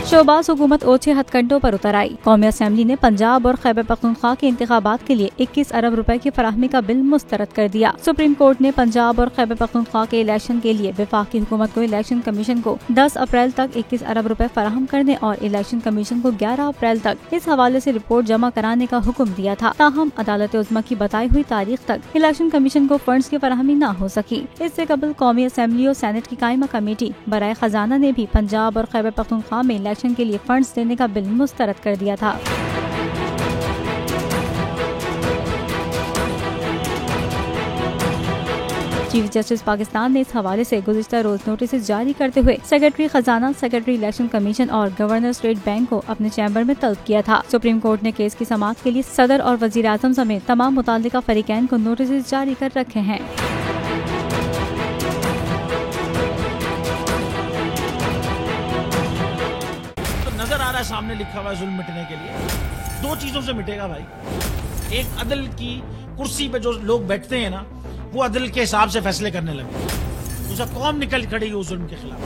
शोबाज हुकूमत ओछे हथकंडों पर उतर आई। कौमी असेंबली ने पंजाब और खैबर पख्तूनख्वा के इंतखाबात के लिए 21 अरब रुपए की फराहमी का बिल मुस्तरद कर दिया। सुप्रीम कोर्ट ने पंजाब और खैबर पख्तूनख्वा के इलेक्शन के लिए वफाकी हुकूमत को इलेक्शन कमीशन को 10 अप्रैल तक 21 अरब रुपए फराहम करने और इलेक्शन कमीशन को 11 अप्रैल तक इस हवाले से रिपोर्ट जमा कराने का हुक्म दिया था। ताहम अदालत उज़्मा की बताई हुई तारीख तक इलेक्शन कमीशन को फंड्स की फराहमी न हो सकी। इससे कबल कौमी असेंबली और सेनेट की कायमा कमेटी बराए खजाना ने भी पंजाब और खैबर पख्तूनख्वा में इलेक्शन के लिए फंड्स देने का बिल मुस्तरद कर दिया था। चीफ जस्टिस पाकिस्तान ने इस हवाले से गुज़िश्ता रोज नोटिस जारी करते हुए सेक्रेटरी खजाना, सेक्रेटरी इलेक्शन कमीशन और गवर्नर स्टेट बैंक को अपने चैम्बर में तलब किया था। सुप्रीम कोर्ट ने केस की समाअत के लिए सदर और वजीर आज़म समेत तमाम मुताल्लिका फरीकैन को नोटिस जारी कर रखे हैं। नजर आ रहा है सामने लिखा हुआ जुल्म मिटने के लिए दो चीजों से मिटेगा भाई। एक, अदल की कुर्सी पे जो लोग बैठते हैं ना, वो अदल के हिसाब से फैसले करने लगे। दूसरा, कौम निकल खड़ी उस जुल्म के खिलाफ,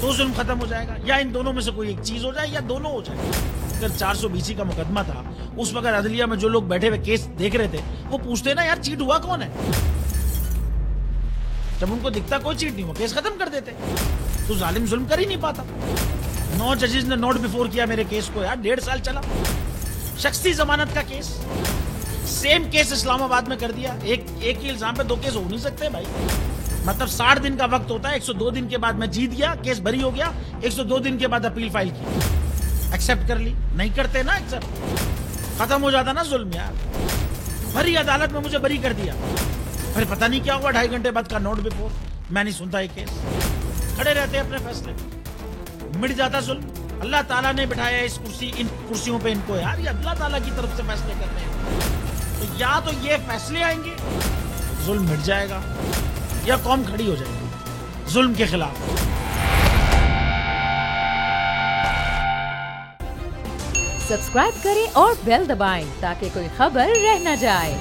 तो जुल्म खत्म हो जाएगा। या इन दोनों में से कोई एक चीज हो जाए या दोनों हो जाए। अगर 420 का मुकदमा था, उस वक्त अदलिया में जो लोग बैठे हुए केस देख रहे थे, वो पूछते ना यार चीट हुआ कौन है। जब उनको दिखता कोई चीट नहीं हुआ, केस खत्म कर देते। तो जालिम जुल्म कर ही नहीं पाता। 9 जजेस ने नोट बिफोर किया मेरे केस को यार, 1.5 साल चला। शख्सी जमानत का केस, सेम केस इस्लामाबाद में कर दिया। एक ही इल्जाम पे 2 केस हो नहीं सकते भाई। मतलब 60 दिन का वक्त होता है। 102 दिन के बाद मैं जीत गया, केस बरी हो गया। 102 दिन के बाद अपील फाइल की, एक्सेप्ट कर ली। नहीं करते ना एक्सेप्ट, खत्म हो जाता ना जुल्म यार। भरी अदालत में मुझे बरी कर दिया, फिर पता नहीं क्या हुआ 2.5 घंटे बाद का नोट बिफोर। मैं नहीं सुनता ये केस, खड़े रहते अपने फैसले, मिट जाता जुल्म। अल्लाह ताला ने बिठाया इन कुर्सियों पे इनको यार, ये अल्लाह ताला की तरफ से फैसले करते हैं। तो या तो ये फैसले आएंगे, जुल्म मिट जाएगा, या कौम खड़ी हो जाएगी जुल्म के खिलाफ। सब्सक्राइब करें और बेल दबाएं ताकि कोई खबर रह न जाए।